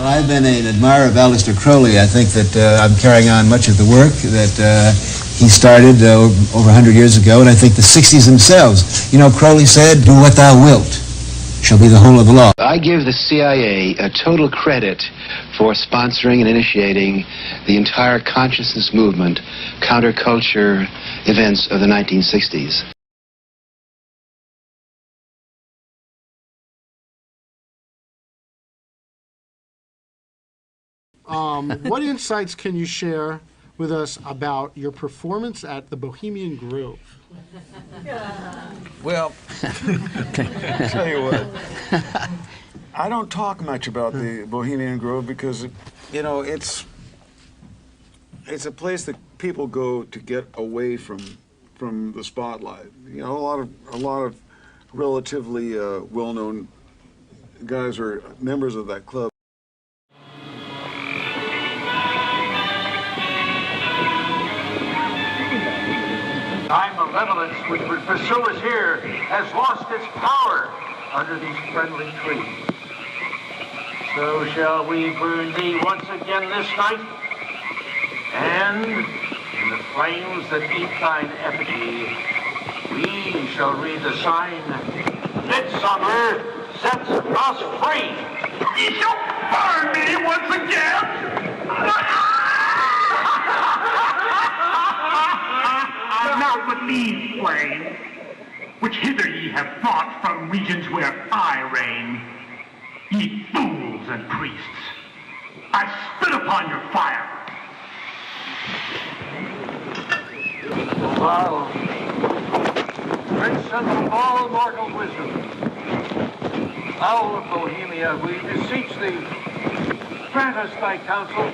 Well, I've been an admirer of Aleister Crowley. I think that I'm carrying on much of the work that he started over 100 years ago, and I think the 60s themselves. You know, Crowley said, "Do what thou wilt shall be the whole of the law." I give the CIA a total credit for sponsoring and initiating the entire consciousness movement, counterculture events of the 1960s. What insights can you share with us about your performance at the Bohemian Grove? Well, I'll tell you what. I don't talk much about the Bohemian Grove because, you know, it's a place that people go to get away from the spotlight. You know, a lot of relatively well-known guys are members of that club. High malevolence which would pursue us here has lost its power under these friendly trees. So shall we burn thee once again this night, and in the flames that eat thine effigy, we shall read the sign, Midsummer sets us free. Ye shall burn me once again! Now but these flames, which hither ye have brought from regions where I reign, ye fools and priests, I spit upon your fire. Wow. Great son of all mortal wisdom, Owl of Bohemia, we beseech thee, grant us thy counsel.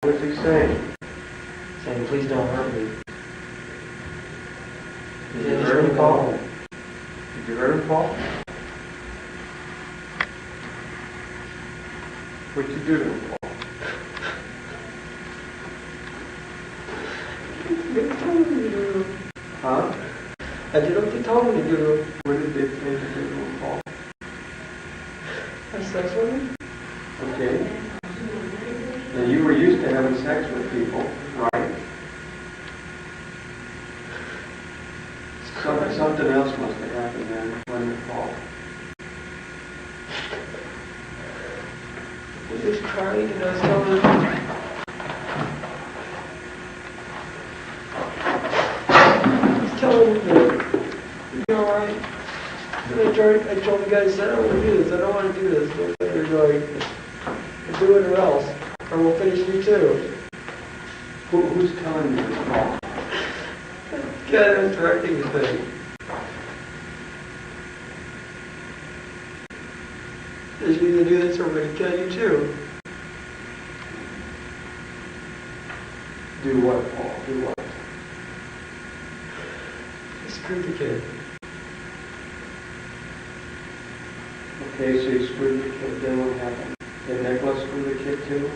What is he saying? Saying, please don't hurt me. Did you hear him, Paul? Did you hear him, Paul? What'd you do to him, Paul? They told me to do to him. Huh? I did what they told me to do to him. What did they say to do to him, Paul? Have sex with him? Okay. Now, you were used to having sex with people, right? Something else must have happened then when you fall. He was crying and I was telling him. He's telling me that, you all right? And I told the guy, I said, I don't want to do this, I don't want to do this. But they're going, do it or else. Or we'll finish you too. Who's telling you this, Paul? The guy who's directing the thing. Says you either do this or we're going to kill you too. Do what, Paul? Do what? Screw the kid. Okay, so you screwed the kid, then what happened? Did Nicholas screw the kid too?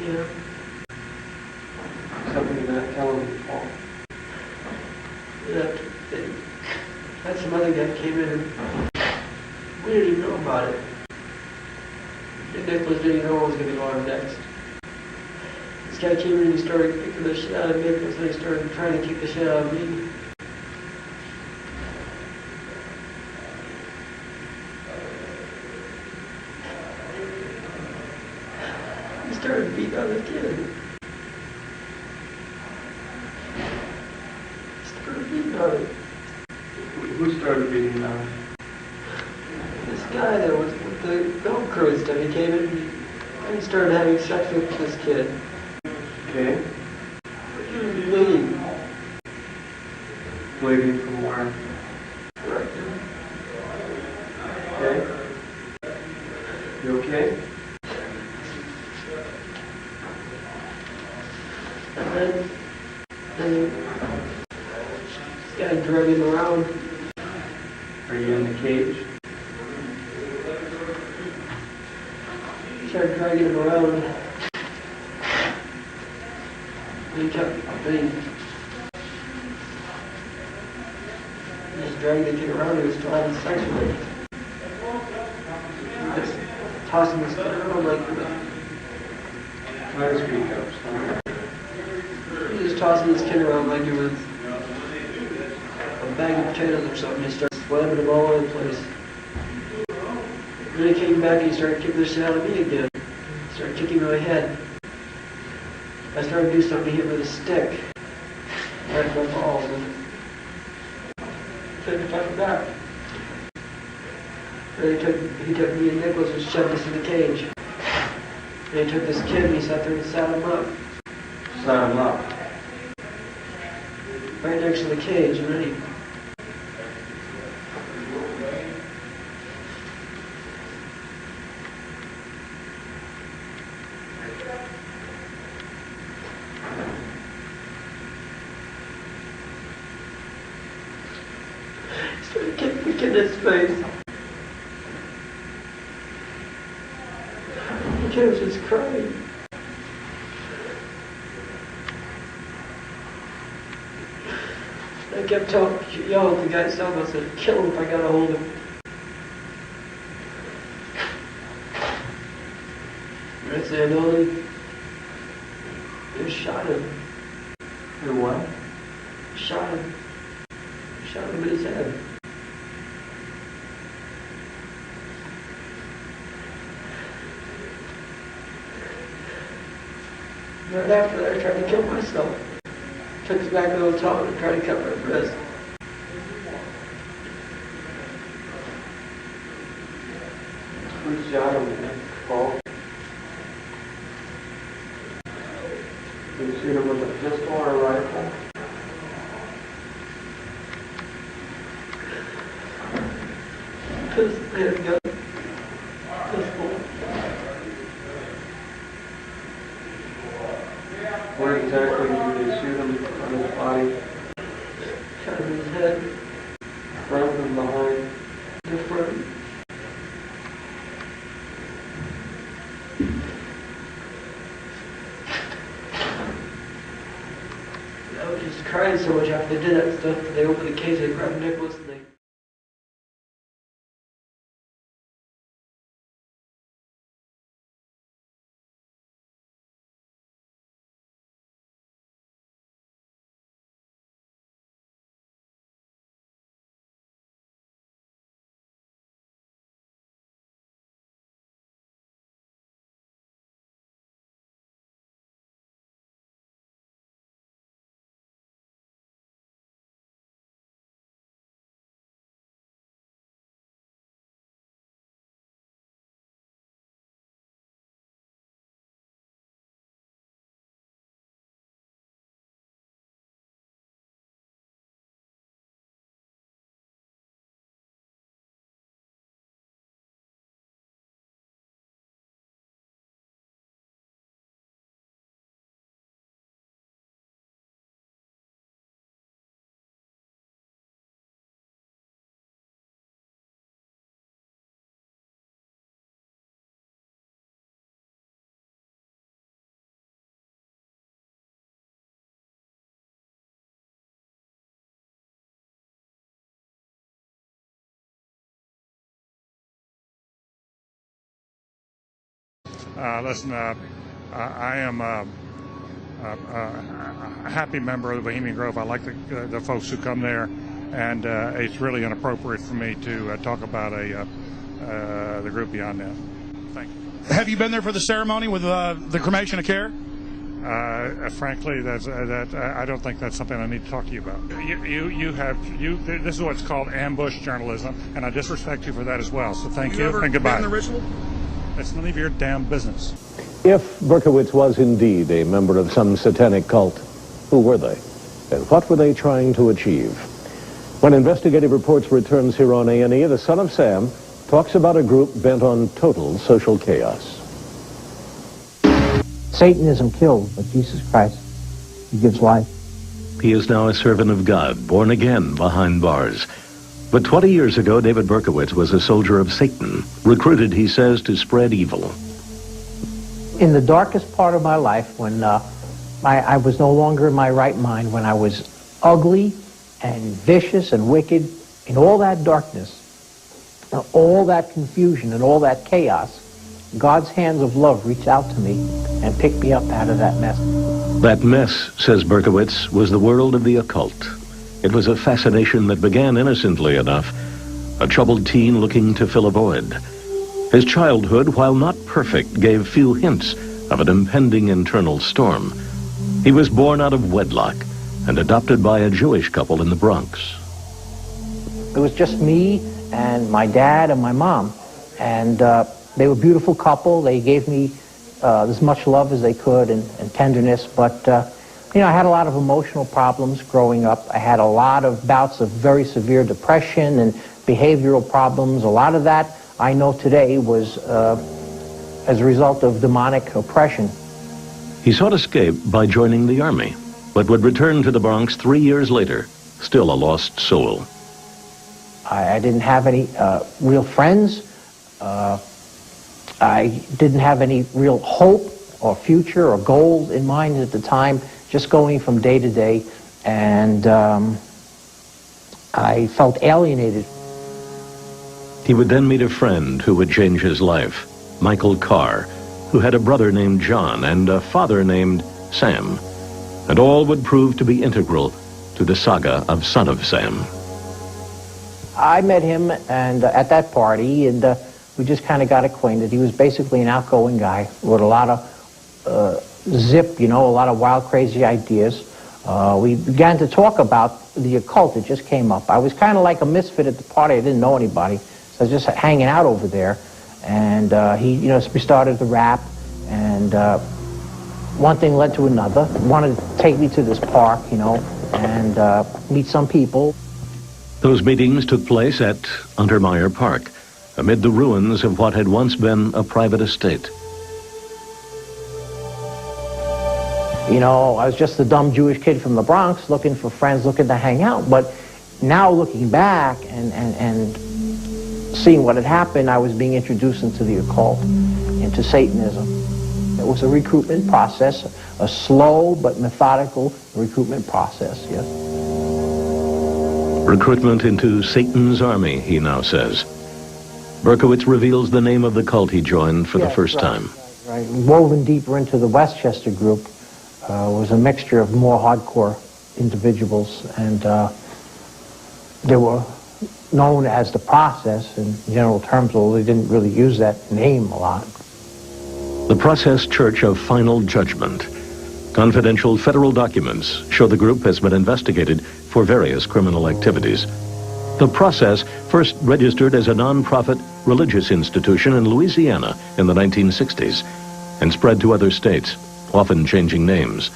Yeah. Something you're not telling me, Paul. Yeah, had some other guy came in and we didn't even know about it. And Nicholas didn't know what was going to go on next. This guy came in and he started kicking the shit out of Nicholas and he started trying to kick the shit out of me. Started beating on the kid. Started beating on him. Who started beating on him? This guy that was with the film crew and stuff. He came in and he started having sex with this kid. Okay. Bleeding. Bleeding from where? Right. Okay. You okay? And then this guy dragged him around. Are you in the cage? He started dragging him around. Then he just dragged the kid around. He was still having sex with him. Just tossing his kid around like he was tossing his kid around like it was a bag of potatoes or something. He started slamming him all over the place. Then he came back and he started kicking the shit out of me again. He started kicking my head. I started to do something to hit with a stick. Right in my balls. And couldn't fight back. Then he took me and Nicholas and shoved us in the cage. And he took this kid and he sat there and sat him up. Sat him up. Right next to the cage, and then he started kicking the kid in his face. The kid was just crying. I kept yelling at the guy's cell phone, I said, kill him if I got a hold of him. I said, no, they shot him. You what? Shot him. Shot him in his head. Right after that, I tried to kill myself. Took us back to the hotel and tried to cut my wrist. Who shot him? Paul? Did you shoot him with a pistol or a rifle? Because they had a gun. Pistol. Where exactly did they shoot him on his body? Shot him in his head. Front and behind? In the front. I was just crying so much after they did that stuff that they opened the cage, they grabbed Nicholas and they Listen, I am a happy member of the Bohemian Grove. I like the folks who come there, and it's really inappropriate for me to talk about the group beyond that. Thank you. Have you been there for the ceremony with the cremation of care? Frankly, I don't think that's something I need to talk to you about. This is what's called ambush journalism, and I disrespect you for that as well. So thank you and goodbye. Been in the ritual? It's none of your damn business. If Berkowitz was indeed a member of some satanic cult, who were they? And what were they trying to achieve? When Investigative Reports returns here on A&E, the Son of Sam talks about a group bent on total social chaos. Satan isn't killed, but Jesus Christ, he gives life. He is now a servant of God, born again behind bars. But 20 years ago, David Berkowitz was a soldier of Satan, recruited, he says, to spread evil. In the darkest part of my life, when I was no longer in my right mind when I was ugly and vicious and wicked. In all that darkness, all that confusion and all that chaos, God's hands of love reached out to me and picked me up out of that mess. That mess, says Berkowitz, was the world of the occult. It was a fascination that began innocently enough, a troubled teen looking to fill a void. His childhood, while not perfect, gave few hints of an impending internal storm. He was born out of wedlock and adopted by a Jewish couple in the Bronx. It was just me and my dad and my mom, and they were a beautiful couple. They gave me as much love as they could and tenderness, but you know, I had a lot of emotional problems growing up. I had a lot of bouts of very severe depression and behavioral problems. A lot of that I know today was as a result of demonic oppression. He sought escape by joining the army, but would return to the Bronx 3 years later, still a lost soul. I didn't have any real friends. I didn't have any real hope or future or goals in mind at the time, just going from day to day, and I felt alienated. He would then meet a friend who would change his life, Michael Carr, who had a brother named John and a father named Sam, and all would prove to be integral to the saga of Son of Sam. I met him and at that party, and we just kind of got acquainted. He was basically an outgoing guy with a lot of zip, you know, a lot of wild, crazy ideas. We began to talk about the occult. It just came up. I was kind of like a misfit at the party. I didn't know anybody, so I was just hanging out over there. And he, you know, we started to rap, and one thing led to another. He wanted to take me to this park, you know, and meet some people. Those meetings took place at Untermeyer Park, amid the ruins of what had once been a private estate. You know, I was just a dumb Jewish kid from the Bronx looking for friends, looking to hang out. But now looking back and seeing what had happened, I was being introduced into the occult, into Satanism. It was a recruitment process, a slow but methodical recruitment process, yes. Recruitment into Satan's army, he now says. Berkowitz reveals the name of the cult he joined for the first time. Right. Woven deeper into the Westchester group was a mixture of more hardcore individuals, and they were known as the Process in general terms, although they didn't really use that name a lot. The Process Church of Final Judgment. Confidential federal documents show the group has been investigated for various criminal activities. The Process first registered as a non-profit religious institution in Louisiana in the 1960s and spread to other states, often changing names.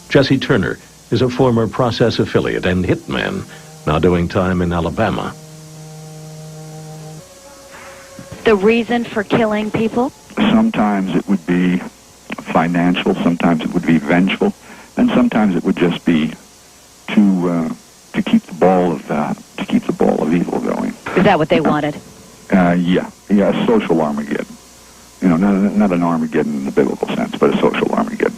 Jesse Turner is a former Process affiliate and hitman, now doing time in Alabama. The reason for killing people? Sometimes it would be financial, sometimes it would be vengeful, and sometimes it would just be to keep the ball of evil going. Is that what they wanted? Yeah, social Armageddon. You know, not an Armageddon in the biblical sense, but a social Armageddon.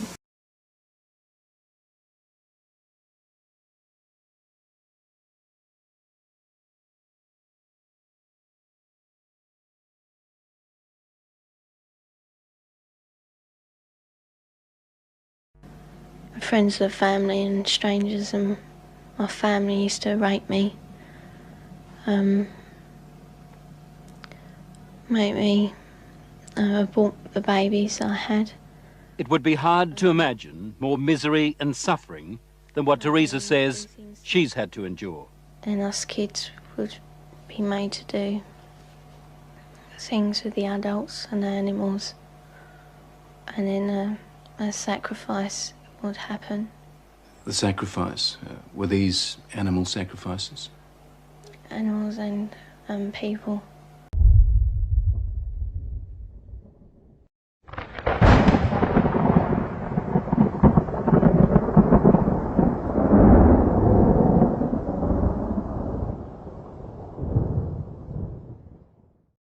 Friends of family and strangers and my family used to rape me, make me abort the babies I had. It would be hard to imagine more misery and suffering than what Teresa says she's had to endure. And us kids would be made to do things with the adults and the animals, and then a sacrifice would happen. The sacrifice, were these animal sacrifices? Animals and people.